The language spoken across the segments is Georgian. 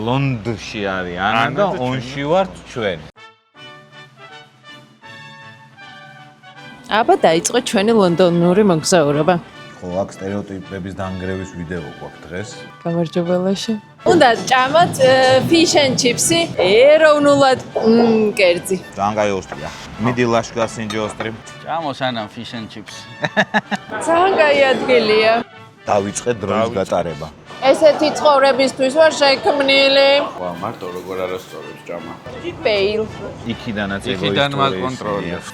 ლონდონში არის ანა და ონში ვართ ჩვენ. აბა დაიწყო ჩვენი ლონდონური მოგზაურობა. ხო, აქ სტერეოტიპების დანგრევის ვიდეო გვაქვს დღეს. გამარჯობა ლაშა. უნდა ჭამოთ fish and chips-ი, ეროვნულად კერძი. ძალიან კაი ოსტრია. მიდი ლაშქარ სინჯი ოსტრი. ჭამოს ანამ fish and chips. ძალიან კაი ადგილია. დავიწყე დროის გატარება. ესეთი ცხოვრებისთვის ვარ შექმნილი. ვა, მარტო როგორ არასწორებს ჭამა. Fail. იქიდანაც ეგოისტური. იქიდან მაკონტროლებს.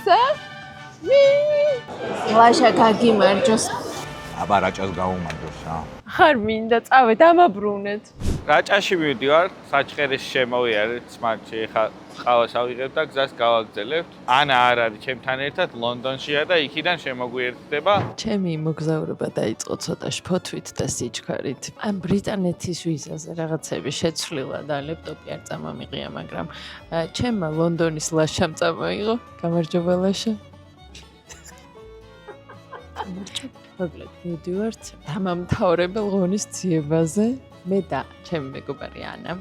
ლაშა გაგიმარჯოს. აბა რაჭას გაუმარჯოს რა. ხარ მინდა წავე დამაბრუნეთ. რაჭაში მივდივარ, საჩხერის შემოვიარეთ, სმარტში ხა ყავას ავიღებ და გზას გავაგრძელებთ. ანა არ არის ჩემთან ერთად ლონდონშია და იქიდან შემოგვიერთდება. ჩემი მოგზაურობა დაიწყო ცოტა შფოთვით და სიჩქარით. ამ ბრიტანეთის ვიზაზე რაღაცები შეცვლილა და ლეპტოპი არ წამომიღია, მაგრამ ჩემმა ლონდონის ლაშამ წამოიღო. გამარჯობა ლაშა. მოკლედ მივდივართ დამამთავრებელ ღონისძიებაზე. მე და ჩემი მეგობარი ანა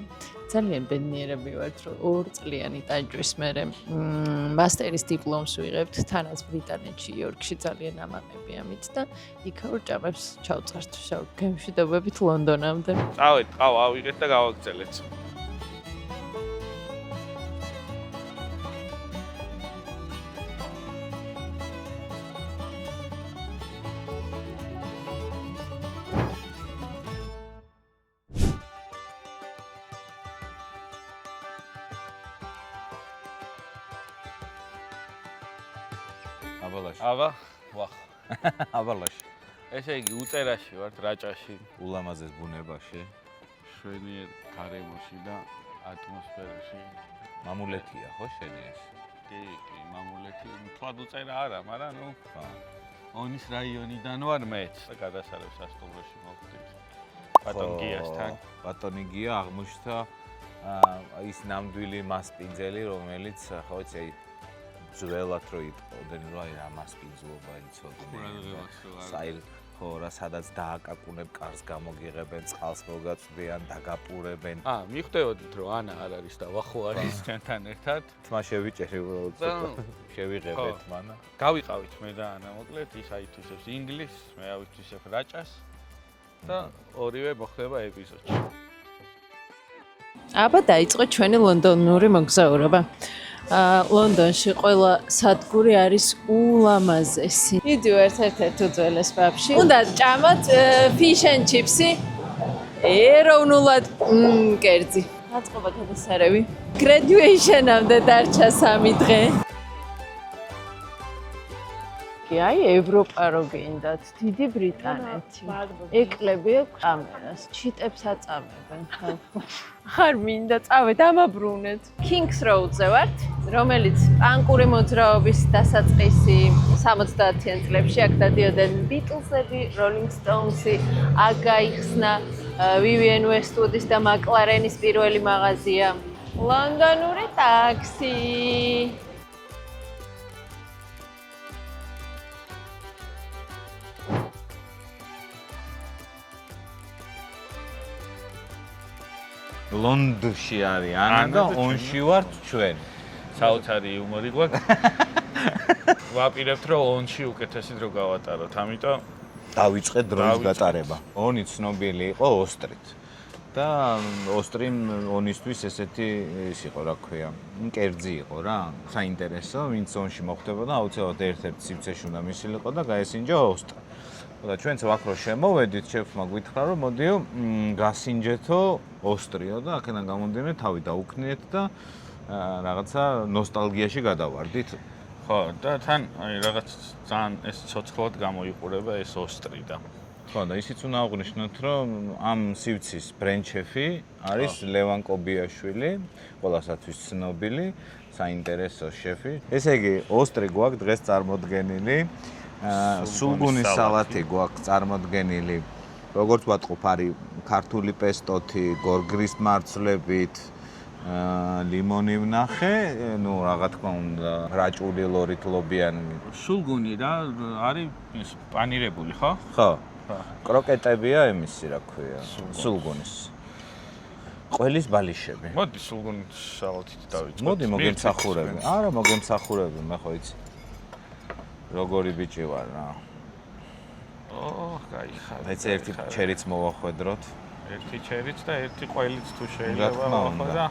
ძალიან ბედნიერები ვართ, რომ 2 წლიანი ტაჯვის მერე მასტერის დიპლომს ვიღებთ თანაც ბრიტანეთში, იორკში ძალიან ამაყები ამით და იქაურ ჭამებს ჩავწართ შავ გემშვიდობებით ლონდონამდე. წავით, ყავა ავიღეთ და გავაგრძელეთ. აბალაში. აბა, ვახ. აბალაში. ესე იგი უწერაში ვართ რაჭაში, ულამაზეს ბუნებაში. შვენიერ გარემოში და ატმოსფეროში. მამულეთია ხო შენი ეს? კი, მამულეთი, თქვა უწერა არა, მაგრამ ნუ ონის რაიონიდან ვარ მეც და გადასარევ სასტუმროში მოვხდით. ბატონ გიასთან. ბატონი გია აღმოჩნდა ის ნამდვილი მასპინძელი, რომელიც ხო იცი ძველად რო იტყოდნენ, რომ აი რა მასპინძლობა იცოდნენ. საილ ხო რა სადაც დააკაკუნებ კარს გამოგიღებენ, წყალს მოგაწვდიან, დაგაპურებენ. მიხვდებით რომ ანა არ არის და ვახო არის ჩვენთან ერთად. თმა შევიჭერი უბრალოდ შევიღებეთ მანა. გავიყავით მე და ანა მოკლედ ის აითვისებს ინგლისს, მე ავითვისებ რაჭას და ორივე მოხდება ეპიზოდში. აბა დაიწყო ჩვენი ლონდონური მოგზაურობა. ლონდონში ყველა სადგური არის ულამაზესი. მიდივართ ერთ-ერთ უძველეს პაბში. უნდა ჭამოთ fish and chips-ი, ეროვნულად კერძი. აწყობა გადასარევი. Graduation-ამდე დარჩა 3 დღე. აი ევროპა რო გინდათ, დიდი ბრიტანეთი. ეკლები აქვს კამერას, ჩიტებს აწამებენ ხალხო. ხარ მინდა წავე დამაბრუნეთ. Kings Road-ზე ვართ, რომელიც პანკური მოძრაობის დასაწყისი 70-იან წლებში აქ დადიოდნენ Beatles-ები, Rolling Stones-ი, აქ გაიხსნა Vivienne Westwood-ის და McLaren-ის პირველი მაღაზია. ლონდონური ტაქსი. ლონდონში არის ანა და ონში ვართ ჩვენ. საოცარი იუმორი გვაქვს. ვაპირებთ რომ ონში უკეთესი დრო გავატაროთ, ამიტომ დავიწყე დროის გატარება. ონი ცნობილი იყო ოსტრით. და ოსტრიმ ონისთვის ესეთი ის იყო, რა ქვია, კერძი იყო რა, საინტერესო, ვინც ონში მოხვდებოდა, აუცილებლად ერთ-ერთ სივრცეში უნდა მისილიყო და გაესინჯა ოსტრი. და ჩვენც ვაქრო შემოვედით, შეფმა გითხრა, რომ მოდიო გასინჯეთო ოსტრიო და აქედან გამომდინარე თავი დაუქნიეთ და რაღაცა ნოსტალგიაში გადავარდით. ხო, და თან აი რაღაც ძალიან ეს ცოცხლად გამოიყურება ეს ოსტრი და ხო, და ისიც უნდა აღვნიშნოთ, რომ ამ სივრცის ბრენდ-შეფი არის ლევან კობიაშვილი, ყველასათვის ცნობილი, საინტერესო შეფი. ესე იგი, ოსტრი გვაქვს დღეს წარმოდგენილი. სულგუნის სალათი გვაქვს წარმოდგენილი. როგორც ვატყობ, არის ქართული პესტოთი, გორგრის მარცვლებით, ლიმონი ვნახე, ნუ რა თქმა უნდა, რაჭული ლორით ლობიანი. სულგუნი რა არის ის პანირებული, ხო? ხო. კროკეტებია იმისი, რა ქვია, სულგუნის. ყველის ბალიშები. მოდი სულგუნ სალათით დავიწყოთ. მოდი მოგემსახურები. არა, მოგემსახურები, მე ხო იცი. როგორი ბიჭი ვარ რა. გაიხარ. მეც ერთი ჩერიც მოვახვედროთ. ერთი ჩერიც და ერთი ყველიც თუ შეიძლება მოხდა.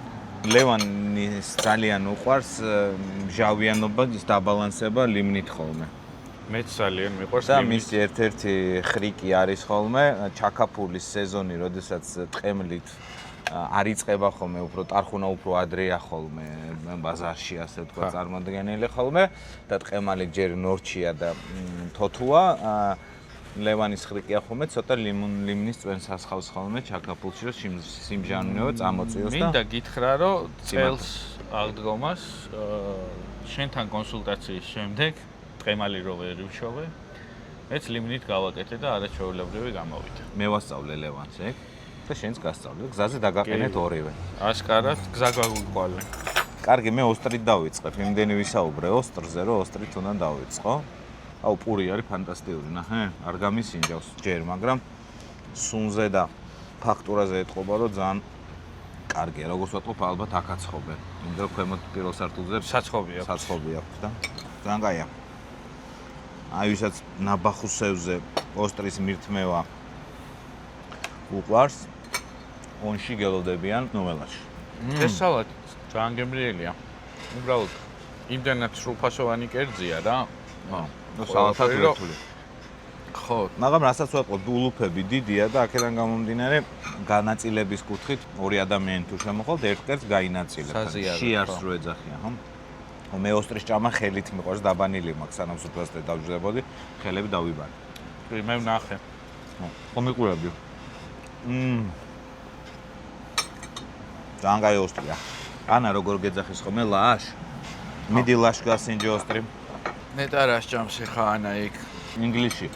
ლევანის ძალიან უყვარს მჟავიანობა, დაბალანსება ლიმნით ხოლმე. მეც ძალიან მიყვარს და მის ერთ-ერთი ხრიკი არის ხოლმე ჩაკაფულის სეზონი, როდესაც ტყემლით არიწყება ხოლმე, უფრო ტარხუნა უფრო ადრეა ხოლმე ბაზარში, ასე ვთქვა, წარმოდგენილი ხოლმე და ტყემალი ჯერ ნორჩია და თოთუა. ლევანის ხრიკია ხოლმე, ცოტა ლიმნის წვენს ასხავს ხოლმე ჩაკაფულში, რომ სიმჟავნეო წამოწიოს და მინდა გითხრა, რომ წელს აღდგომას შენთან კონსულტაციის შემდეგ ტყემალი რო ვერ ვიშოვე, მეც ლიმნით გავაკეთე და არაჩვეულებრივი გამოვიდა. მე ვასწავლე ლევანს ეგ და შენც გასწავლე. გზაზე დაგაყენეთ ორივე. აშკარად გზა გაგვიყვალე. კარგი, მე ოსტრით დავიწყებ. იმდენი ვისაუბრე ოსტრზე, რომ ოსტრით უნდა დავიწყო. აუ, პური არის ფანტასტიკური, ნახე, არ გამისინჯავს ჯერ, მაგრამ სუნზე და ფაქტურაზე ეთყობა, რომ ძალიან კარგია. როგორც ვატყობ, ალბათ აქაც ხობე. იმიტომ რომ ქვემოთ პირველ სართულზე საცხობი აქვს. საცხობი აქვს და ძალიან კაია. აი, ვისაც ნაბახუსევზე ოსტრის მირთმევა უყვარს, ონში გელოდებიან ნოველაში. ეს სალათი ძალიან გემრიელია. უბრალოდ იმდენად სრულფასოვანი კერძია რა. ნუ სალათად ვერტული. ხო, მაგრამ რასაც ვატყობ, ულუფები დიდია და აქედან გამომდინარე განაწილების კუთხით ორი ადამიანი თუ შემოხვალთ, ერთ კერძს გაინაწილებ. შიარს რო ეძახიან, ხო? მე ოსტრის ჭამა ხელით მიყვარს, დაბანილი მაქვს, სანამ სუფრასთან დავჯდებოდი, ხელები დავიბარე. მე ვნახე. ხო მიყურები. ძალიან კაი ოსტრია. ანა როგორ გეძახის ხოლმე ლაშ? მიდი ლაშ გასინჯო ოსტრი. ნეტარას ჭამს ხა ანა იქ. ინგლისში.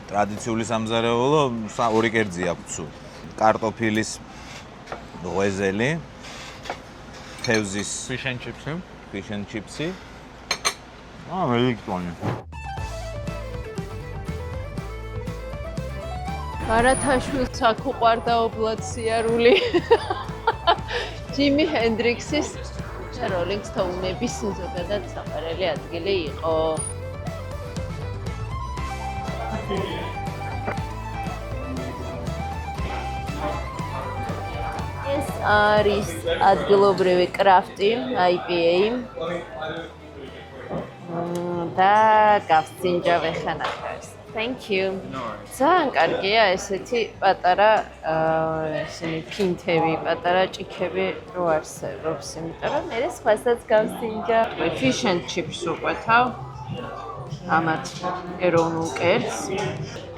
ტრადიციული სამზარეულო ორი კერძი აქვს. კარტოფილის ღვეზელი, თევზის fish and chips. fish and chips-ი. ელექტრონი. ბარათაშვილს აქ უყვარდა ობლად სიარული. ჯიმი ჰენდრიქსის როლინგ სტოუნების ზოგადად საყვარელი ადგილი იყო. ეს არის ადგილობრივი კრაფტი, IPA. და გავსინჯავე ხანახებს. Thank you. ძალიან კარგია ესეთი პატარა ესენი ფინთები, პატარა ჭიქები რო არსებობს, იმიტომ რომ მე სხვასაც გავსინჯა. Fish and chips უყვეთავ. ამათ ეროვნულ კერძს.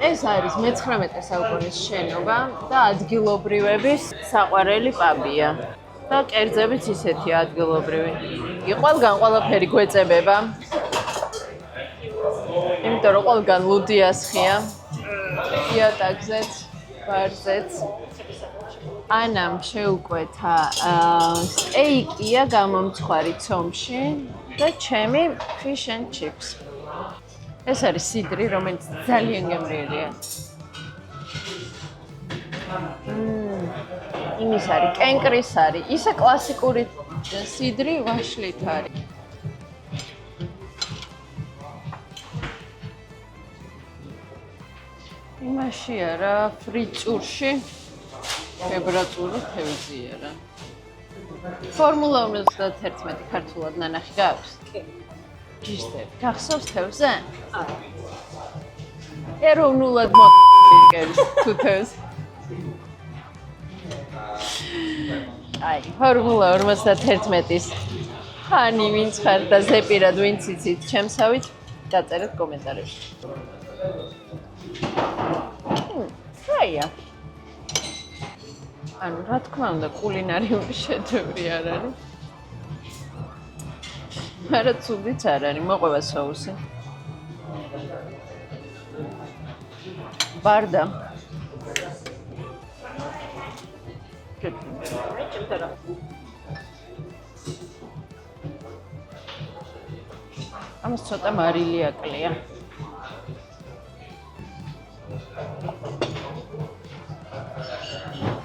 ეს არის მე-19 საუკუნის შენობა და ადგილობრივების საყვარელი პაბია. და კერძებიც ისეთი ადგილობრივი. იყვალგან ყველაფერი გვეწებება. იმიტომ რომ ყველგან ლუდიასხია. იატაკზეც, ბარზეც. ანამ შეუკვეთა სტეიკია გამომცხვარი ცომში და ჩემი fish and chips. ეს არის სიდრი, რომელიც ძალიან გემრიელია. იმის არის, კენკრის არის, ისე კლასიკური სიდრი ვაშლით არის. იმაშია რა, ფრიწურში შებრაწული თევზია რა. ფორმულა 51 ქართულად ნანახი გაქვს? კი. ჯიშტები. გახსოვს თევზე? არა. ეროვნულად მოკერს თუ თევზი. აი, ფორმულა 51-ის ხანი ვინც ხარ და ზეპირად ვინც იცით ჩემსავით, დაწერეთ კომენტარებში. აია. ანუ რა თქმა უნდა, კულინარიული შედევრი არ არის. მაგრამ ცუდიც არ არის, მოყვება соуსი. ბარდა. ამას ცოტა მარილი აკლია.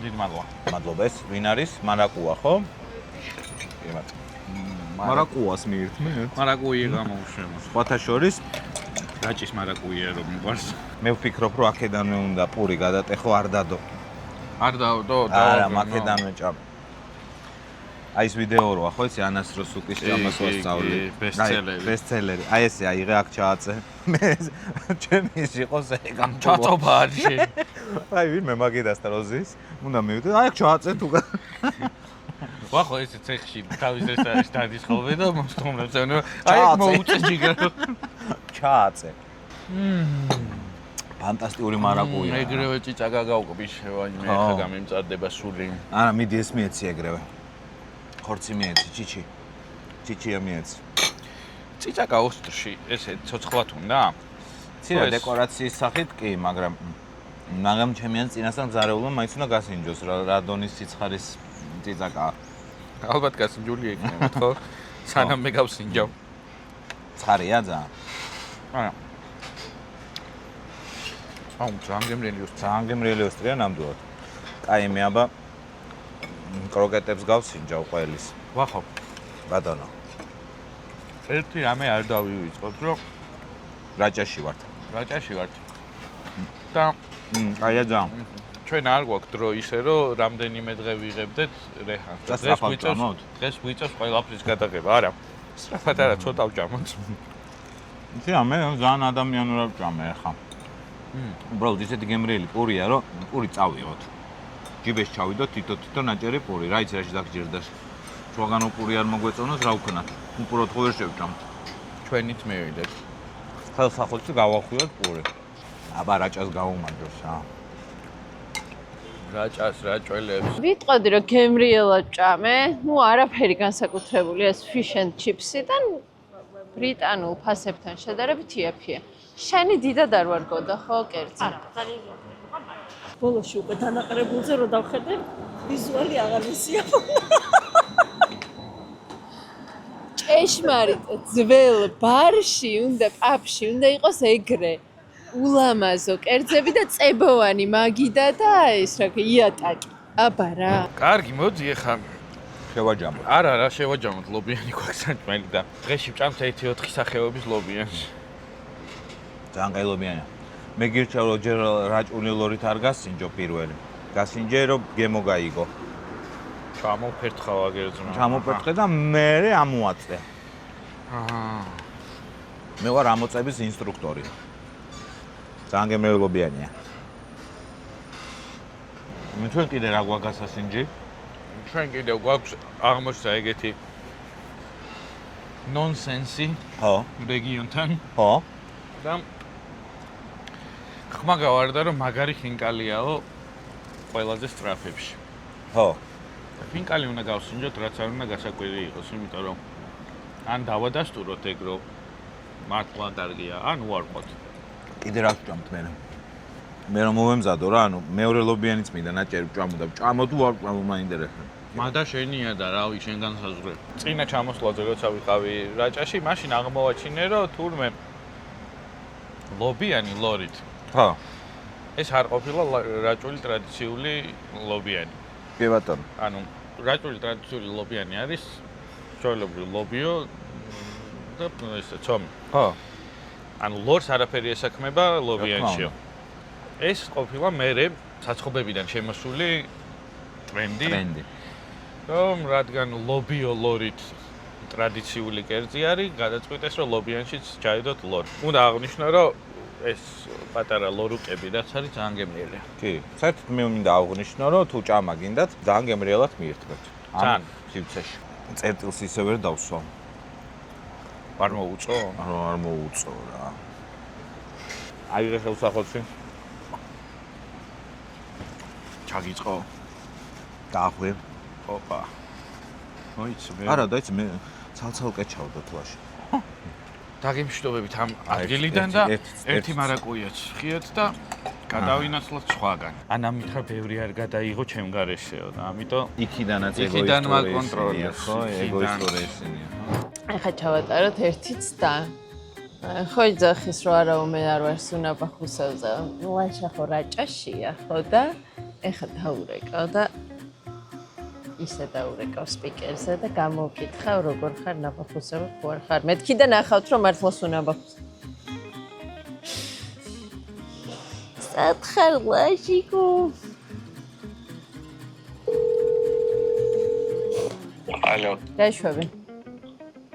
დიდი მადლობა. მადლობა. ეს ვინ არის? მარაკუა, ხო? მარაკუას მიირთმევთ. მარაკუია გამოუშვება. სხვათა შორის რაჭის მარაკუია რომ მიყვარს. მე ვფიქრობ, რომ აქედანვე უნდა პური გადატეხო, არ დადო. არ დავდო, არა, აქედანვე ჭამ. აი ეს ვიდეო როა, ხო, იცი ანას როსუკის ჭამას ვასწავლი. ბესტსელერი. ბესტსელერი. აი ესე აიღე აქ ჩააწე. მე ჩემი ის იყოს ეგ ჩაწობა არის შენ. აი ვინმე მაგიდასთან როზის, უნდა მივიდე, აი აქ ჩააწე თუ ვახო ეს ცეხში თავის ეს არის დადის ხოლმე და მოსტომლებს ანუ აი მოუწე ჯიგარო. ჩააწე. ფანტასტიკური მარაკუია. ეგრევე ჭიჭა გაგავკობი შევანი მე ხა გამიმწარდება სული. არა, მიდი ეს მიეცი ეგრევე. ხორცი მიეცი, ჩიჩი. ჩიჩია მიეცი. ჭიჭა გაოსტრში ესე ცოცხლად უნდა? ცირა დეკორაციის სახით კი, მაგრამ ჩემი ან წინასწარ მზარეულმა მაინც უნდა გასინჯოს რა დონის სიცხარის ჭიჭაკაა. ალბათ გასინჯული იქნება, ხო? სანამ მე გავსინჯავ. ცხარია ძალიან. არა. აუ, ძალიან გემრიელი ოსტრია ნამდვილად. კაი მე აბა კროკეტებს გავსინჯავ ყველის. ვახო. ბატონო. ერთი რამე არ დავივიწყოთ, რომ რაჭაში ვართ. რაჭაში ვართ. და კაია ძალიან. ჩვენ არ გვაქვს დრო ისე, რომ რამდენიმე დღე ვიღებდეთ რეჰანს. დღეს გვიწევს ყველაფრის გადაღება, არა. სწრაფად არა, ცოტა ვჭამოთ. იცი, მე ძალიან ადამიანურად ვჭამე ახლა. უბრალოდ ისეთი გემრიელი პურია, რომ პური წავიღოთ. ჯიბეს ჩავიდოთ თითო ნაჭერი პური, რა იცი რაში დაგჭირდეს. ჩვენგანო პური არ მოგვეწონოს, რა ვქნათ? უპროთ ხო ვერ შევჭამთ. ჩვენით მივიდეთ. ხელსაყრელში გავახვიოთ პური. აბა რაჭას გავუმარჯოს რა. რაჭას, რაჭველებს. ვიტყოდი რომ გემრიელად ჭამე, ნუ არაფერი განსაკუთრებული ეს fish and chips-იდან ბრიტანულ ფასებთან შედარებით იაფია. შენი დიდად არ ვარ გოდა ხო კერძი? არა, ძალიან ბოლოში უკვე დანაყრებულზე რო დავხედე, ვიზუალი აღარ მისია. ჭეშმარიტ ძველ ბარში უნდა პაპში უნდა იყოს ეგრე. ულამაზო კერძები და წებოვანი მაგიდა და ეს რა იატაკი. აბა რა. კარგი, მოდი ახლა შევაჯამოთ. არა, შევაჯამოთ ლობიანი გვაქვს საჭმელი და დღეში ვჭამთ 1-4 სახეობის ლობიანს. ძალიან კაი ლობიანია. მე გირჩევ რომ ჯერ რაჭული ლორით არ გასინჯო პირველი. გასინჯე რომ გემო გაიგო. ჩამოფერთხავ აგერძნა. ჩამოფერთხე და მე ამოაწე. აჰა. მე ვარ ამოწების ინსტრუქტორი. ძალიან გემრიელი ლობიანია. მე ჩვენ კიდე რა გვაქვს გასასინჯი? ჩვენ კიდევ გვაქვს აღმოჩნდა ეგეთი ნონსენსი ხო, რეგიონთან ხო. და ხმა გავარდა რომ მაგარი ხინკალიაო ყველაზე სტრაფებში. ხო. ხინკალი უნდა გავსინჯოთ, რაც არ უნდა გასაკვირი იყოს, იმიტომ რომ ან დავადასტუროთ ეგ რომ მართლა კარგია, ან უარყოთ. კიდე რა ვჭამთ მე? მე რომ მოვემზადო რა, ანუ მეორე ლობიანიც მინდა ნაჭერი ვჭამო და ვჭამო თუ არ ვჭამო მაინტერესებს. მადა შენია და რავი შენ განსაზღვრე. წინა ჩამოსვლაზე როცა ვიყავი რაჭაში, მაშინ აღმოვაჩინე რომ თურმე ლობიანი ლორით. ხო. ეს არ ყოფილა რაჭული ტრადიციული ლობიანი. კი ბატონო. ანუ რაჭული ტრადიციული ლობიანი არის ჩვეულებრივ ლობიო და ესე ცომი. ხო. ანუ ლორს არაფერი ესაქმება ლობიანშიო. ეს ყოფილა მერე საცხობებიდან შემოსული ტრენდი. რომ რადგან ლობიო ლორით ტრადიციული კერძი არის, გადაწყვიტეს რომ ლობიანშიც ჩაიდოთ ლორი. უნდა აღნიშნო რომ ეს პატარა ლორუკები რაც არის ძალიან გემრიელია. კი, საერთოდ მე მინდა აღვნიშნო რომ თუ ჭამა გინდათ, ძალიან გემრიელად მიირთმევთ. ძალიან სივრცეში. წერტილს ისე ვერ დავსვამ. არ მოუწო? არ მოუწო რა. აიღე ხელსახოცი. ჩაგიწყო. დაახვევ. ოპა. მოიცი მე. არა, დაიცი მე ცალ-ცალკე ჩავდა თვაში. დაგემშვიდობებით ამ ადგილიდან და ერთი მარაკუიაც ხიოთ და გადავინაცვლოთ სხვაგან. ან ამითხრა ბევრი არ გადაიღო ჩემ გარეშეო და ამიტომ იქიდანაც იქიდან მაკონტროლებს, ხო, ეგოისტური ისინია. ახლა ჩავატაროთ ერთი ცდა. ხო იძახის რომ არაუმე არ ვარ სუნაბა ხუსავზე. ლაშა ხო რაჭაშია ხო და ეხლა დაურეკავ და ისე დაურეკავ სპიკერზე და გამოვკითხავ როგორ ხარ ნაბახუსები ხო არ ხარ. მეთქი და ნახავთ რომ მართლაც უნაბახუს. სათხარ ლაშიკო. Алло. გაიშვები.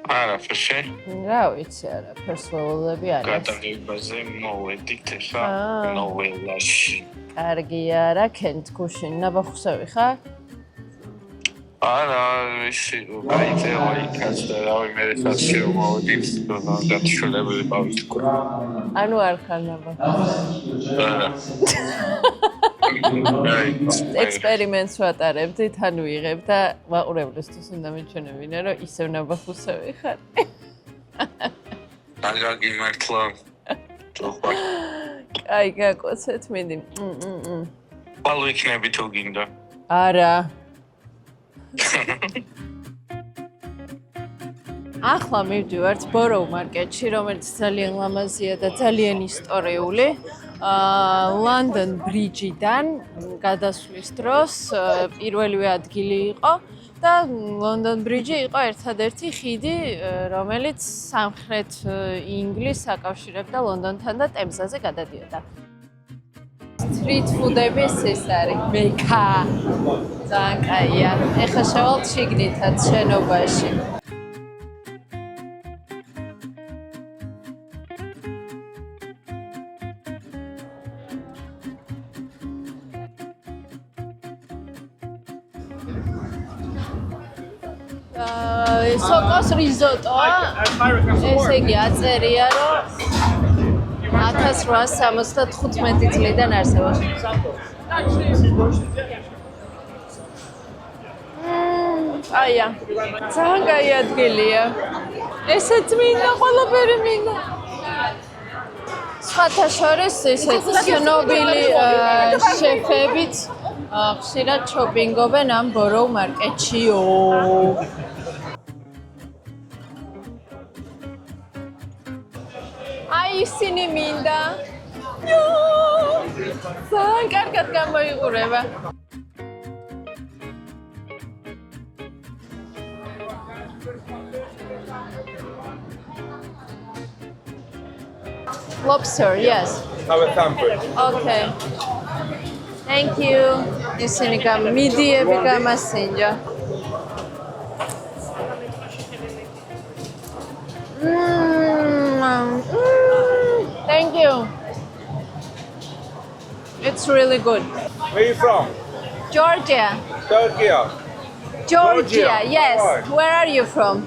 არა, ფშე. რა ვიცი არა, ფერსვოლები არის. გადაღებაზე მოვედით ახლა ნოველაში. კარგი არა, კენთ გუშინ ნაბახუსები ხარ? არა, ისი, გაიწევა იქაც და რავი, მე საჩი მოვედით, გათიშულებული ყავით. ანუ არ ხარ ნაბახუსები. არა. ექსპერიმენტს ვატარებდით, ანუ ვიღებ და მაყურებლისთვის უნდა მიჩვენებინე, რომ ისევ ნაბახუსები ხარ. არა გიმართლა. თქო. აი, გაკოცეთ, მინდი. ბალო იქნები თუ გინდა. არა. ახლა მივდივართ ბოროუ მარკეტში, რომელიც ძალიან ლამაზია და ძალიან ისტორიული. ლონდონ ბრიჯიდან გადასვლის დროს პირველივე ადგილი იყო და ლონდონ ბრიჯი იყო ერთადერთი ხიდი, რომელიც სამხრეთ ინგლისს აკავშირებდა ლონდონთან და ტემზაზე გადადიოდა. სტრიტ ფუდების ეს არის მეკა. ძალიან კაია. ეხლა შევალთ შიგნითაც შენობაში. სოკოს რიზოტოა. ესე იგი აწერია, რომ 1875 წლიდან არსებობს. აია. ძალიან კაი ადგილია. ესეც მინდა, ყველაფერი მინდა. სხვათა შორის ესეც ცნობილი შეფებით ხშირად შოპინგობენ ამ ბოროუ მარკეტშიო. აი ისინი მინდა. ძალიან კარგად გამოიყურება. Lobster, yes. Have a sample. Okay. Thank you. ისინი მიდიები გამასინჯა. Thank you. It's really good. Where are you from? Georgia. Turkey. Georgia, yes. Right. Where are you from?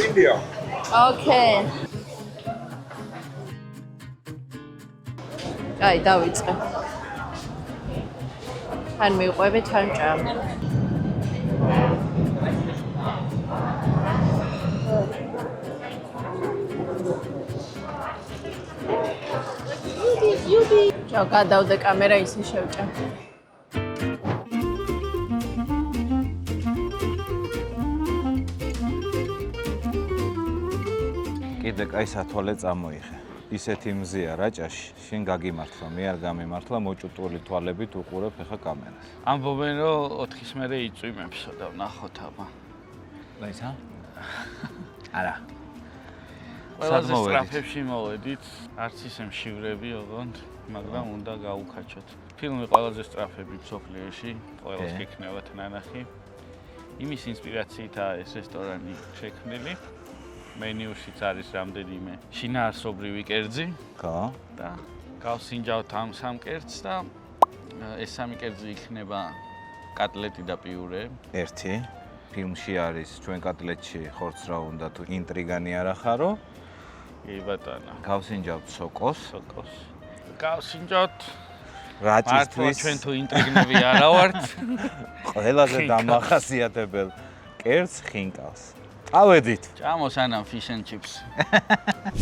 India. Okay. აი, დავიწყე. თან მივყვები, თან ჭამ. ჩაო, გადავდე კამერა, ისე შევჭა. კიდე კაი სათვალე წამოიღე. ისეთი მზია რაჭაში, შენ გაგიმართლა, მე არ გამიმართლა, მოჭუტული თვალებით უყურებ ახლა კამერას. ამბობენ რომ 4-ის მერე იწვიმებსო და ვნახოთ აბა. ლაისა? არა. ყველაზე სტრაფებში მოვედით, არც ისე მშივრები ოღონდ, მაგრამ უნდა გაუკაჩოთ. ფილმი ყველაზე სტრაფები მსოფლიოში, ყველას გექნებათ ნანახი. იმის ინსპირაციითაა ეს რესტორანი შექმნილი. მენიუშიც არის რამდენიმე შინაარსობრივი კერძი. ხო. და გავსინჯავთ ამ სამ კერძს და ეს სამი კერძი იქნება კატლეტი და პიურე. ერთი ფილმში არის ჩვენ კატლეტში ხორცს რა უნდა თუ ინტრიგანი არ ახარო. კი ბატონო. გავსინჯავთ სოკოს. სოკოს. გავსინჯავთ რაჭისთვის ჩვენ თუ ინტრიგნები არა ვართ. ყველაზე დამახასიათებელ კერძს ხინკალს. ავედით. ჭამოს ანამ fish and chips.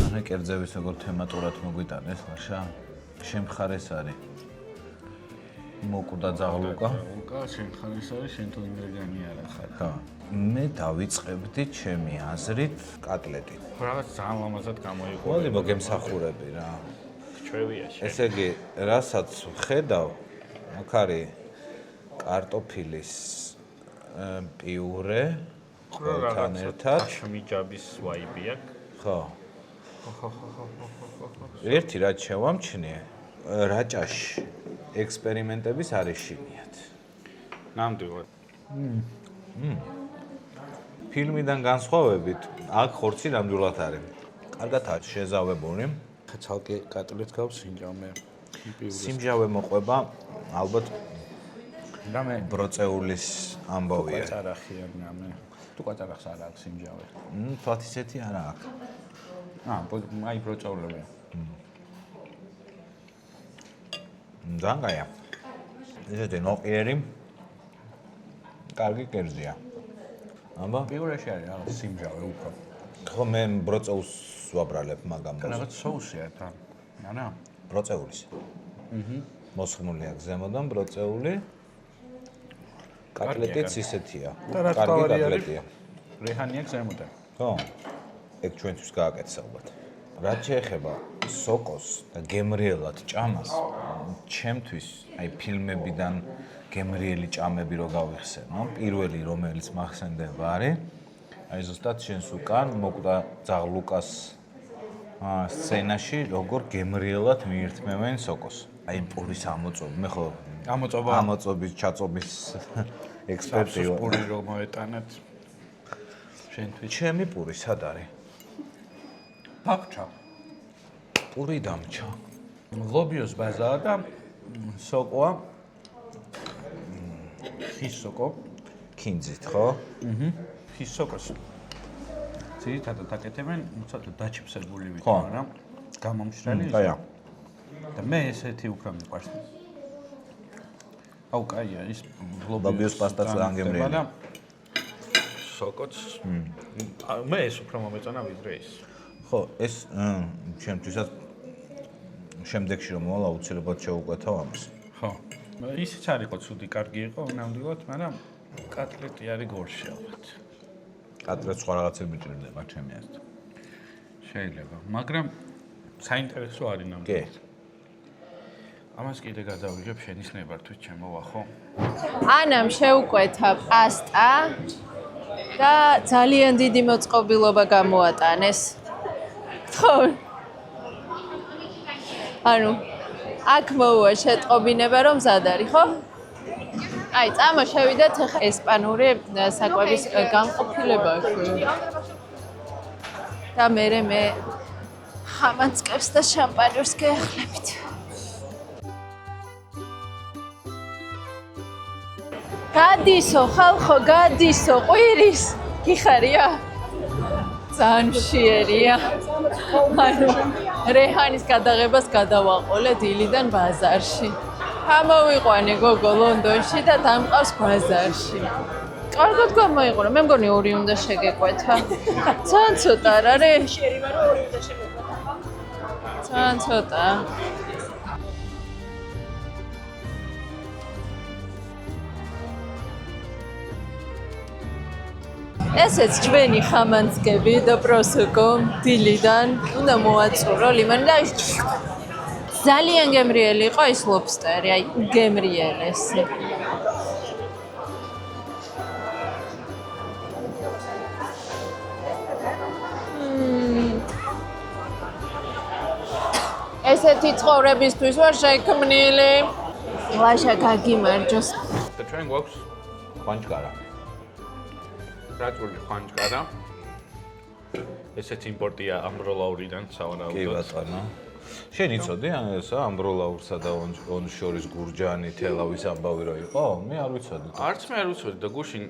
ანუ კერძების როგორ თემატურად მოგვიტანეს ლაშა? შემხარეს არის. მოკვდა ძაღლუკა. უკა შემხარეს არის, შენ თუ ინტრიგანი არა ხარ. ხო. მე დავიწყებდი ჩემი აზრით კატლეტით. რაღაც ძალიან ლამაზად გამოიყურება. მოდი მოგემსახურები რა. ჩვევია შენ. ესე იგი, რასაც ვხედავ, აქ არის კარტოფილის პიურე ყველთან ერთად. შმიჯაბის ვაიბი აქვს. ხო. ერთი რაც შევამჩნიე, რაჭაში ექსპერიმენტების არ ეშინიათ. ნამდვილად. ფილმიდან განსხვავებით, აქ ხორცი ნამდვილად არის. კარგად არის შეზავებული. ცალკე კატლეტ გავს სინჯავე. სიმჟავე მოყვება, ალბათ რამე ბროწეულის ამბავია. კვაწარახია რამე. თუ კვაწარახს არ აქვს სიმჟავე. თქვათ ისეთი არა აქვს. აი ბროწეულები. ძანგაია. ესეთი ნოყიერი კარგი კერძია. აბა, პიურეში არის რაღაც სიმჟავე უფრო. ხო მე ბროწეულს ვაბრალებ მაგამ. რაღაც соуსია თან. არა? ბროწეულის. მოსხმული აქვს ზემოდან ბროწეული. კატლეტიც ისეთია. კარგი კატლეტია. რეჰანი აქვს ზემოდან. ხო. ეგ ჩვენთვის გააკეთებთ. რაც შეეხება სოკოს და გემრიელად ჭამას, ჩემთვის აი ფილმებიდან გემრიელი ჭამები რო გავიხსენო, პირველი რომელიც მახსენდება არის აი ზუსტად შენს უკან მოკვდა ძაღლუკას სცენაში როგორ გემრიელად მიირთმევენ სოკოს. აი პურის ამოწობა, მე ხო ამოწობის ჩაწობის ექსპერტი ვარ. პური რომ მოეტანეთ შენთვის. ჩემი პური სად არის? ფახჩა. პური დამჩა. ლობიოს ბაზაა და სოკოა. ხის სოკო. კინძით, ხო? ხის სოკოს. ძირითადად აკეთებენ ცოტა დაჩიფსებული ვით, ხო. მაგრამ გამომშრალი. კაია. და მე ესეთი უფრო მიყვარს. აუ კაია ის ლობიოს პასტაც ანგემრიელი. სოკოც. მე ეს უფრო მომეწონა ვიდრე ის. ხო, ეს ჩემთვისაც შემდეგში რომ მოვალ აუცილებლად შევუკვეთავ ამას. ხო. ისიც არ იყო ცუდი, კარგი იყო, ნამდვილად, მაგრამ კატლეტი არის გორში ალბათ. კატლეტს სხვა რაღაცები ჭირდება ჩემი აზრით. შეიძლება, მაგრამ საინტერესო არის ნამდვილად. ამას კიდე გადავიღებ შენის ნებართვით ჩემოვა, ხო? ანამ შეუკვეთა პასტა და ძალიან დიდი მოწყობილობა გამოატანეს. ხო. ანუ აქ მოუვა შეტყობინება რომ მზად არის, ხო? აი, წამა შევიდეთ ახლა ესპანური საკვების განყოფილებაში. და მე ხამანწკებს და შამპანიოს გეახლებით. გადისო, ხალხო, გადისო, ყვირის. გიხარია? ძალიან მშიერია. ანუ რეჰანის გადაღებას გადავაყოლე დილიდან ბაზარში. ამოვიყვანე გოგო ლონდონში და დამყავს ბაზარში. კარგად გამოიყურა. მე მგონი ორი უნდა შეგეკვეთა. ძალიან ცოტა არ არის? შეიძლება რომ ორი უნდა შეგეკვეთა. ძალიან ცოტა. ესეც ჩვენი ხამანწკები და პროსოკო დილიდან უნდა მოაწურო ლიმონი და ძალიან გემრიელი იყო ეს ლობსტერი, აი გემრიელესი. ესეთი ცხოვრებისთვის ვარ შექმნილი. ლაშა გაგიმარჯოს. და ჩვენ გვაქვს ხვანჭკარა. რაჭული ხვანჭკარა. ესეც იმპორტია ამბროლაურიდან კი სავარაუდოდ. ბატონო. შენ იცოდი ესა ამბროლაურსა და ონის შორის გურჯანი თელავის ამბავი რო იყო? მე არ ვიცოდი. არც მე არ ვიცოდი და გუშინ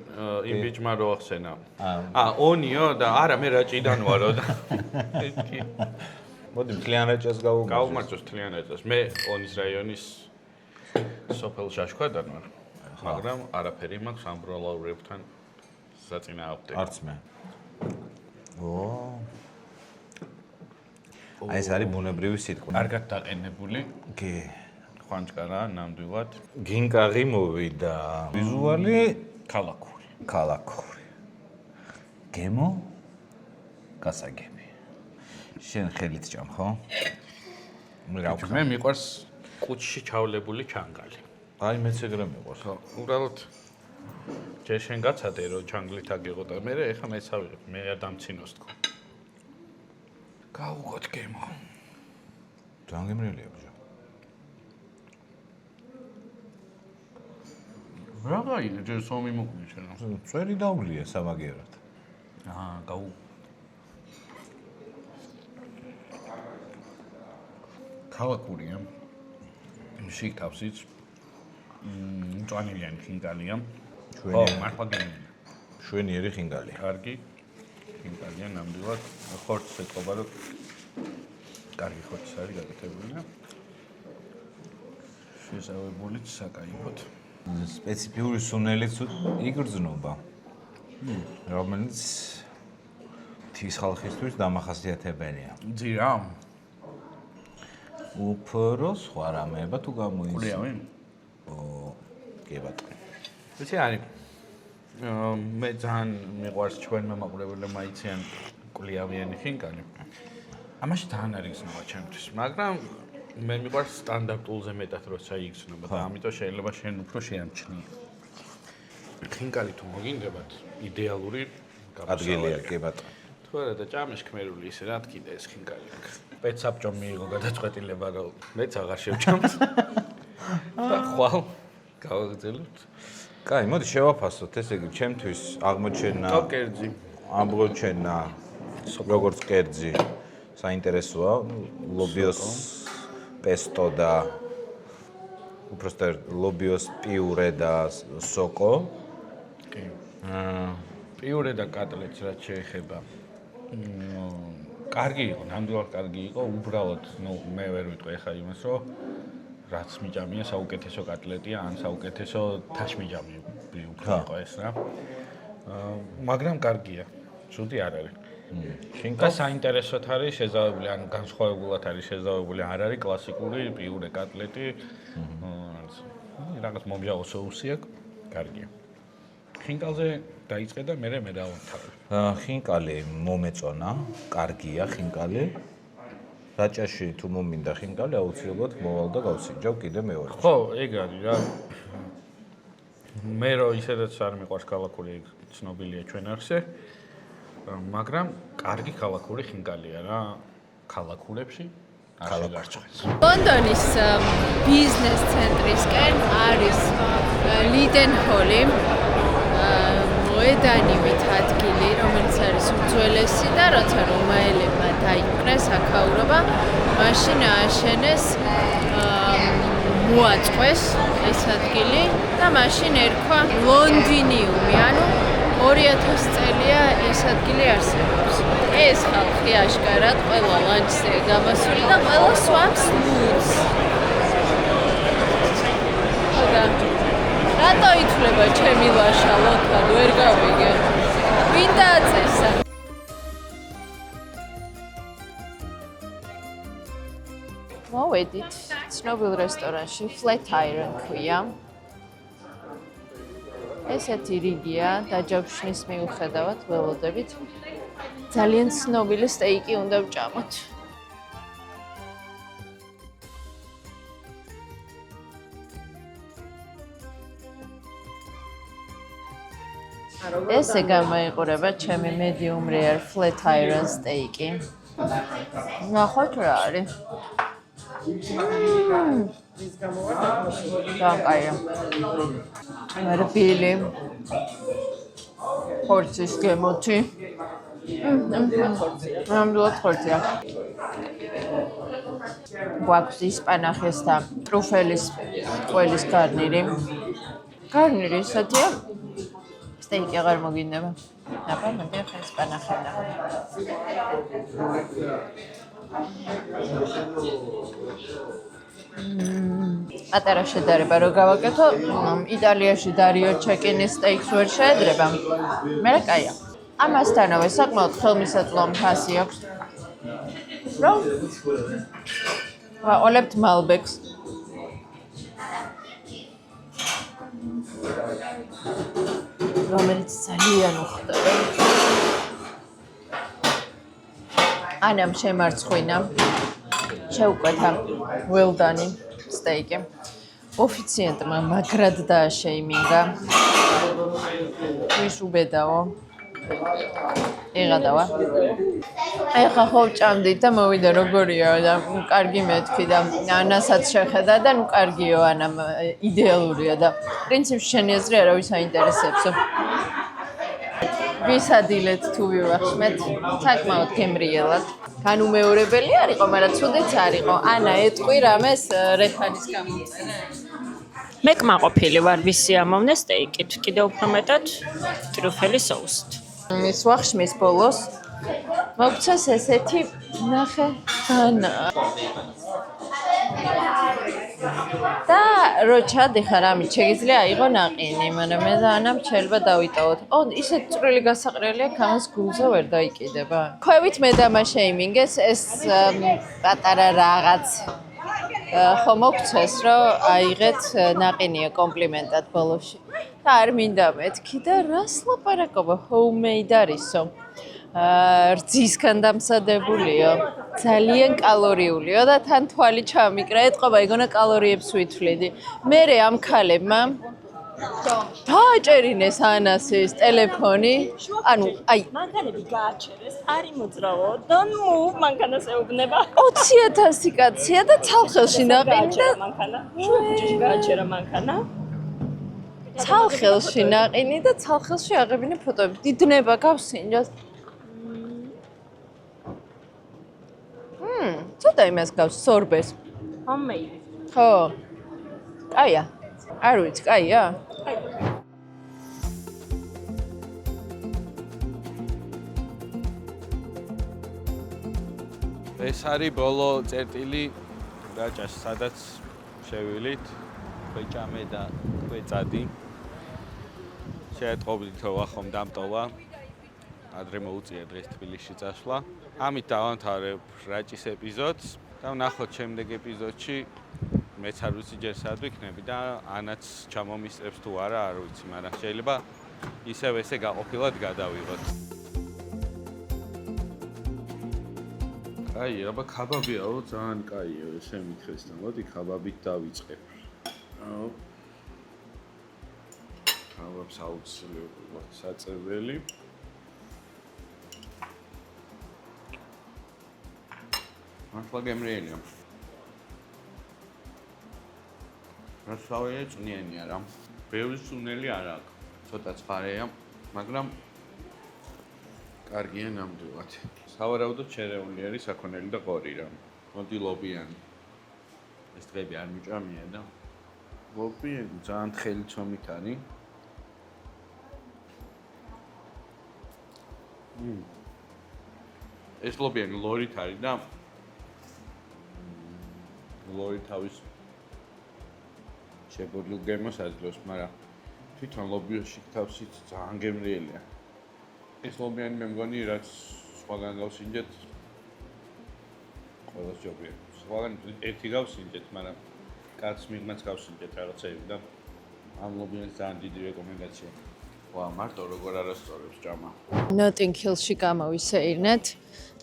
იმ ბიჭმა რო ახსენა. ონიო და არა მე რაჭიდან ვარო და კი. მოდი მთლიან რაჭას გავუმარჯოს. გაუმარჯოს მთლიან რაჭას. მე ონის რაიონის სოფელ ჟაშქვადან ვარ. მაგრამ არაფერი მაქვს ამბროლაურებთან საწინააღმდეგო. არც მე. აი ეს არის ბუნებრივი სიტყვა. კარგად დაყენებული კი. ხვანჭკარა ნამდვილად გინკაღი მოვიდა. ვიზუალი ქალაქური. ქალაქური. გემო გასაგები. შენ ხელით ჭამ, ხო? მე მიყვარს კუჩში ჩავლებული ჩანგალი. აი მეც ეგრე მიყვარს. ხო, უბრალოდ ჯერ შენ გაცადე რომ ჯანგლით აგიღო და მე ეხა მეც ავიღებ, მე არ დამცინოს თქო. გავუყოთ გემო. ძალიან გემრიელია ბიჭო. რა გაიგე ჯერ სომი მოკვდი შენ. წვერი დაუვლია სამაგიერად. გაუ ქალაქურია. შიგ თავსიც მწვანილიანი ხინკალია. მართლა გემრიელია. შვენიერი ხინკალია. კარგი. ხინკალია ნამდვილად ხორცს ეთყობა რომ კარგი ხორცი არის გაკეთებული და შესავებულიც საკაიფოდ. სპეციფიური სუნელიც იგრძნობა. რომელიც თის ხალხისთვის დამახასიათებელია. ძირა? უფრო სხვა რამეება თუ გამოიწვია. ყულიავი? კი ბატონო. ვიცი არის მე ძალიან მიყვარს ჩვენმა მაყურებელმა იციან ყულიავიანი ხინკალი. ამაში ძალიან არის გზნობა ჩემთვის, მაგრამ მე მიყვარს სტანდარტულზე მეტად როცა იგზნობა და ამიტომ შეიძლება შენ უფრო შეამჩნიე. ხინკალი თუ მოგინდებათ იდეალური ადგილია, კი ბატონო. თუ არა და ჭამის ქმერული ისე რა თქიდა ეს ხინკალი აქ. პეცაბჭომ მიიღო გადაწყვეტილება რომ მეც აღარ შევჭამთ. და ხვალ გავაგრძელებთ. კაი, მოდი შევაფასოთ, ესე იგი, ჩემთვის აღმოჩენა კერძი. ამბოჩენა როგორც კერძი საინტერესოა, ლობიოს პესტო და უბრალოდ ლობიოს პიურე და სოკო. კი. პიურე და კატლეტს რაც შეეხება. კარგი იყო, ნამდვილად კარგი იყო, უბრალოდ, მე ვერ ვიტყვი ახლა იმას, რომ რაც მიჭამია საუკეთესო კატლეტია, ან საუკეთესო თაშმიჭამი უფრო იყო ეს რა. მაგრამ კარგია. ცუდი არ არის. ხინკა საინტერესოდ არის შეზავებული, ანუ განსხვავებულად არის შეზავებული, არ არის კლასიკური პიურე კატლეტი. რაღაც მომჟავო соуსი აქვს, კარგია. ხინკალზე დაიწყე და მე დავამთავრე. ხინკალი მომეწონა, კარგია ხინკალი. რაჭაში თუ მომინდა ხინკალი, აუცილებლად მოვალ და გავსინჯავ კიდე მეორე. ხო, ეგ არის რა. მე რო ისედაც არ მიყვარს ქალაქური ცნობილია ჩვენ არხზე. მაგრამ კარგი ქალაქური ხინკალია რა. ქალაქურებში არ შეგარჩხეს. ლონდონის ბიზნეს ცენტრისკენ არის ლიდენ ჰოლი. მოედანივით ადგილი, რომელიც არის უძველესი და როცა რომაელებმა დაიპყრეს აქაურობა, მაშინ ააშენეს მოაწყვეს ეს ადგილი და მაშინ ერქვა ლონდინიუმი, ანუ 2000 წელია ეს ადგილი არსებობს. ეს ხალხი აშკარად ყველა ლანჩზე გამოსული და ყველა სვამს ლუდს. რატო ითვლება ჩემი ლაშა ლოთად ვერ გავიგე. ვინ დააწესა? მოვედით ცნობილ რესტორანში Flat Iron ქვია. ესეთი რიგია დაჯავშნის მიუხედავად ველოდებით. ძალიან ცნობილი სტეიკი უნდა ვჭამოთ. ესე გამოიყურება ჩემი medium rare flat iron steak-ი. ნახოთ რა არის. კაია. რბილი. ხორცის გემოთი. ნამდვილად ხორცია. გვაქვს ისპანახეს და ტრუფელის ყველის გარნირი. გარნირი ისეთია. სტეიკი აღარ მოგინდება. აბა, მე ხა ისპანახენა. პატარა შედარება რო გავაკეთო, იტალიაში დარიო ჩეკინის სტეიქს ვერ შეედრება. მე კაია. ამასთანავე საკმაოდ ხელმისაწვდომი ფასი აქვს. რომ ვაყოლებთ მალბექს. რომელიც ძალიან უხდება. ანამ შემარცხვინა. შევკვეთა ველდანი სტეიკი. ოფიციენტმა მაგრად დააშეიმინგა. ვის უბედაო? იღადავა. ეხა ხო ვჭამდით და მოვიდა როგორია და კარგი მეთქი და ანასაც შეხედა და ნუ კარგიო ანამ იდეალურია და პრინციპში შენი აზრი არავის აინტერესებსო. ვისადილეთ თუ ვივახშმეთ, საკმაოდ გემრიელად. განუმეორებელი არისო, მაგრამ ცუდიც არისო. ანა ეტყვი რამეს რეფანის გამოწერე? მე კმაყოფილი ვარ ვისი ამოვნე სტეიკით, კიდევ უფრო მეტად ტრიუფელი სოუსით. მის ვახშმის ბოლოს მოგცეს ესეთი ნახე განა. და რო ჩადიხარ ამით შეგიძლია აიღო ნაყინი, მაგრამ მე და ანამ შეიძლება დავიტოვოთ. ო, ისეთ წვრილი გასაყრელია, ამას გულზე ვერ დაიკიდება. ქვევით მე და მა შეიმინგეს ეს პატარა რაღაც ხო მოგცეს, რომ აიღეთ ნაყინია კომპლიმენტად ბოლოში. და არ მინდა მეთქი და რას ლაპარაკობა, homemade არისო. რძისგან დამზადებულიო, ძალიან კალორიულიო და თან თვალი ჩამიკრა, ეთყობა ეგონა კალორიებს ვითვლიდი. მერე ამ ქალებმა დააჭერინეს ანასის ტელეფონი, ანუ აი მანქანები გააჩერეს, არი მოძრავო, don't move, მანქანას ეუბნება. 20,000 კაცია და ცალხელში ნაყინი და მანქანა. შუქუჯიში გააჩერა მანქანა. ცალხელში ნაყინი და ცალხელში აღებინე ფოტოები. დიდნება გავსინჯოს. ცოტა იმას გავს სორბეს. Homemade. ხო. კაია. არ ვიცი, კაია? ეს არის ბოლო წერტილი რაჭას, სადაც შევილით ქვეჭამე და ქვეწადი. შეეტყობდით რომ ახომ დამტოვა. ადრე მოუწია დღეს თბილისში წასვლა. ამით დავამთავრებ რაჭის ეპიზოდს და ვნახოთ შემდეგ ეპიზოდში მეც არ ვიცი ჯერ სად ვიქნები და ანაც ჩამომისწრებს თუ არა, არ ვიცი, მაგრამ შეიძლება ისევ ესე გაყოფილად გადავიღოთ. აი, აბა ქაბაბიაო, ძალიან კაიო, ესე მითხეს და მოდი ქაბაბით დავიწყებ. აუ. ქაბაბს აუცილებლად საწეველი. მართლა გემრიელია. რასავია წვნიანია რა. ბევრი სუნელი არ აქვს. ცოტა ცხარეა, მაგრამ კარგია ნამდვილად. სავარაუდოდ შერეული არის საქონელი და ყორი რა. მოდი ლობიანი. ეს დღეები არ მიჭამია და ლობიანი ძალიან თხელი ცომით არის. ეს ლობიანი ლორით არის და ლორი თავის შეგოძლილ გემოს აძლევს, მაგრამ თვითონ ლობიაში თავსით ძალიან გემრიელია. ეს ლობიანი მე მგონი რაც სხვაგან გავსინჯეთ ყველას ჯობია. სხვაგან ერთი გავსინჯეთ, მაგრამ კაც მიღმაც გავსინჯეთ რაღაცები და ამ ლობიანს ძალიან დიდი რეკომენდაცია. ვა, მარტო როგორ არასწორებს ჭამა. Notting Hill-ში გამოვისეირნეთ.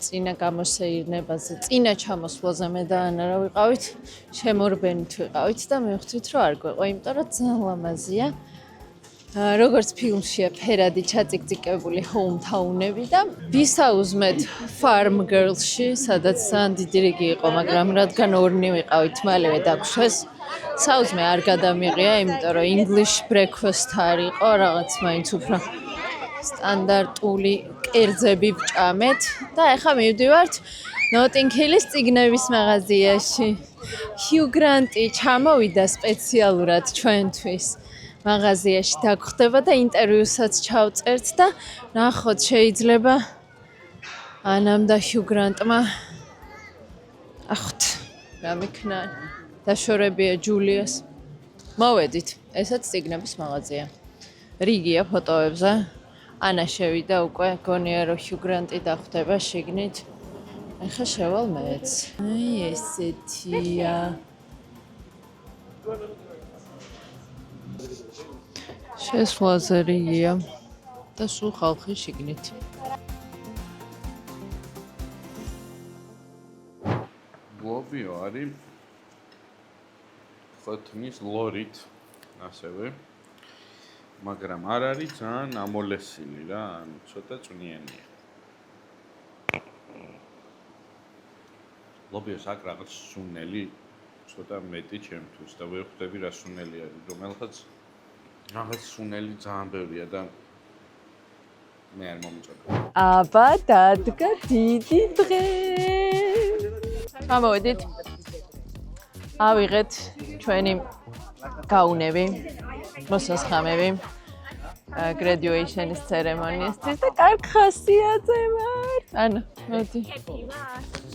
წინა გამოსეირნებაზე, წინა ჩამოსვლაზე მე და ანა რა ვიყავით, შემორბენით ვიყავით და მივხვდით რომ არ გვეყო, იმიტომ რომ ძალიან ლამაზია. როგორც ფილმშია ფერადი ჩაწიკწიკებული ჰოუმთაუნები და ვისაუზმეთ Farm Girls-ში, სადაც ძალიან დიდი რიგი იყო, მაგრამ რადგან ორნი ვიყავით, მალევე დაგვშვეს. საუზმე არ გადამიღია, იმიტომ რომ English breakfast არ იყო, რაღაც მაინც უფრო სტანდარტული კერძები ვჭამეთ და ახლა მივდივართ Notting Hill-ის წიგნების მაღაზიაში. Hugh Grant-ი ჩამოვიდა სპეციალურად ჩვენთვის. მაღაზიაში დაგხვდება და ინტერვიუსაც ჩავწერთ და ნახოთ შეიძლება ანამ და Hugh Grant-მა ახთ გამიქნან დაშორებია ჯულიას. მოვედით, ესაც წიგნების მაღაზია. რიგია ფოტოებზე. ანა შევიდა უკვე, გონია რომ Hugh Grant-ი დახვდება შიგნით. ახლა შევალ მეც. აი ესეთია. შესვლაზე რიგია და სულ ხალხი შიგნით. ლობიო არის ხოთნის ლორით ასევე მაგრამ არ არის ძალიან ამოლესილი რა, ანუ ცოტა წვნიანია. ლობიოს აქ რაღაც სუნელი ცოტა მეტი ჩემთვის და ვერ ხვდები რა სუნელი არის, რაღაც სუნელი ძალიან ბევრია და მე არ მომწონს. აბა დადგა დიდი დღე. გამოვედით. ავიღეთ ჩვენი გაუნები, მოსასხამები. graduation-ის ცერემონიისთვის და კარგ ხასიათზე ვართ. ანუ, მოდი.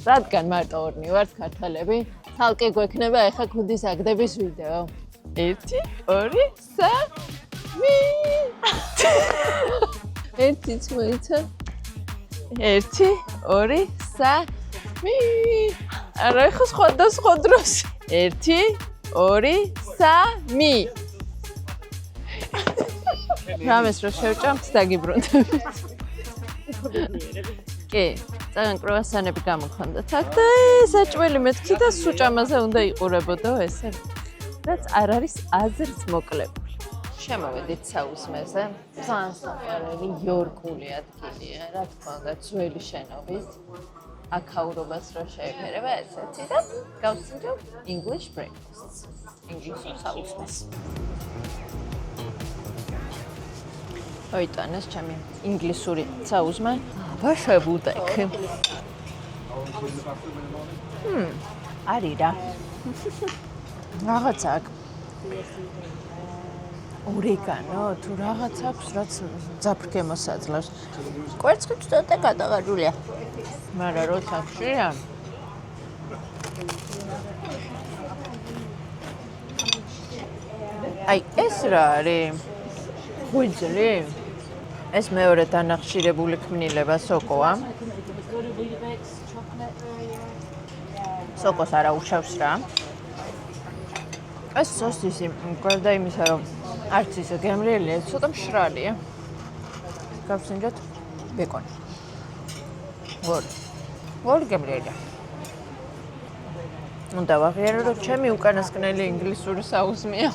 რადგან მარტო ორნი ვართ ქართველები, თალკი გვექნება ახლა ქუდის აგდების ვიდეო. 1 2 3 ერთიც მოიცა 1 2 3 არა ხო სხვა დროს 1 2 3 რამეს რო შევჭამთ დაგიბრუნდებით კი ძალიან კრუასანები გამოგხონდათ აქ და საჭველი მეთქი და სუჭამაზე უნდა იყურებოდო ესე რაც არ არის აზრს მოკლებული შემოვედით საუზმეზე ძალიან საყვარელი იორკული ადგილია რა თქმა უნდა ძველი შენობის აქაურობას რო შეეფერება ესეთი და გავსინჯო English breakfasts ინგლისურ საუზმეს ოიტანეს ჩემი ინგლისური საუზმე აბა შევუდექი არის რა რაღაცა აქ ორეგანო თუ რაღაც აქვს რაც ძაფრგემოს აძლევს კვერცხი ცოტა გადაღარულია მაგრამ როცა ხშირია აი ეს რა არის ხუძლი ეს მეორე დანახშირებული ქმნილება სოკოა სოკოს არა უშავს რა ეს სოსისი გარდა იმისა რომ არც ისე გემრიელია ცოტა მშრალია გავსინჯოთ ბეკონი ორი გემრიელია უნდა ვაღიარო რომ ჩემი უკანასკნელი ინგლისური საუზმეა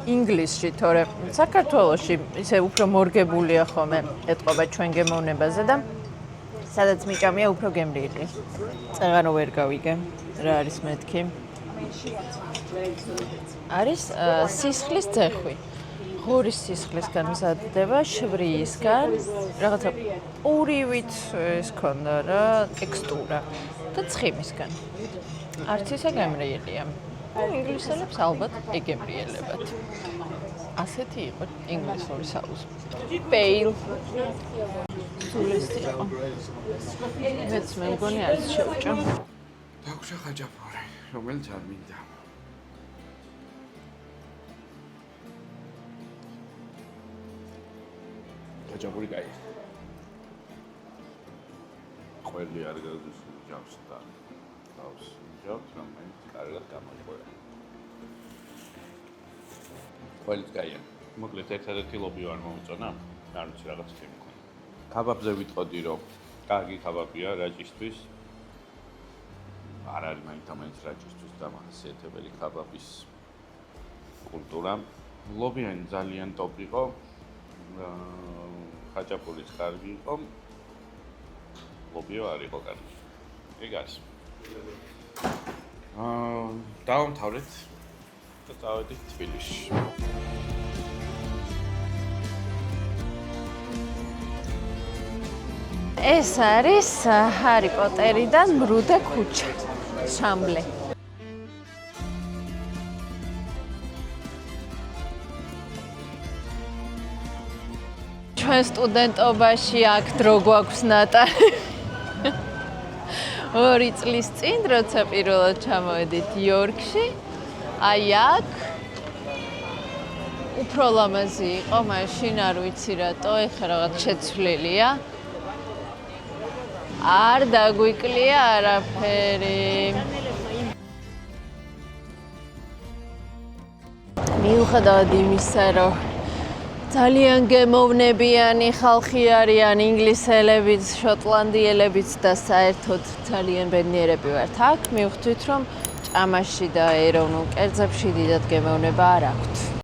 ინგლისში თორე საქართველოში ისე უფრო მორგებულია ხოლმე ეთყობა ჩვენ გემოვნებაზე და სადაც მიჭამია უფრო გემრიელი წეღარო ვერ გავიგე რა არის მეთქი არის სისხლის ძეხვი ღორის სისხლისგან მზადდება შვრიისგან რაღაცა პურივით ეს ქონდა რა ტექსტურა და ცხიმისგან არც ისე გემრიელია ინგლისელებს ალბათ ეგემრიელებათ ასეთი იყო ინგლისური საუზმე პეილ სულესი იყო მეც მე მგონი არის შევჭამ დაგუშა ხაჭაპური რომელიც არ მინდა ხაჭაპური კაი ყველი არ გაგუშავს და გავს ჯობს რომ მე კარგად გამოიყურე ყველი კაია მოკლედ ერთადერთი ლობი არ მომწონა არ ვიცი რაღაც კი მქონდა კაბაბზე ვიტყოდი რომ კარგი კაბაბია რაჭისთვის არ არის მაინც რაჭისთვის დამახასიათებელი კაბაბის კულტურა ლობიანი ძალიან ტოპ იყო ხაჭაპურის კარგი იყო ლობიო არ იყო კარგი ეგ არის დავამთავრეთ და წავედით თბილისში ეს არის ჰარი პოტერიდან მრუდე ქუჩა შამბლე ჩვენ სტუდენტობაში აქ დრო გვაქვს ნატარი 2 წლის წინ როცა პირველად ჩამოვედით იორკში აი აქ უფრო ლამაზი იყო მაშინ არ ვიცი რატო ეხლა რაღაც შეცვლილია არ დაგვიკლია არაფერი მიუხედავად იმისა რომ ძალიან გემოვნებიანი ხალხი არიან ინგლისელებიც, შოტლანდიელებიც და საერთოდ ძალიან ბედნიერები ვართ აქ. მივხვდით რომ ჭამაში და ეროვნულ კერძებში დიდად გემოვნება არ აქვთ.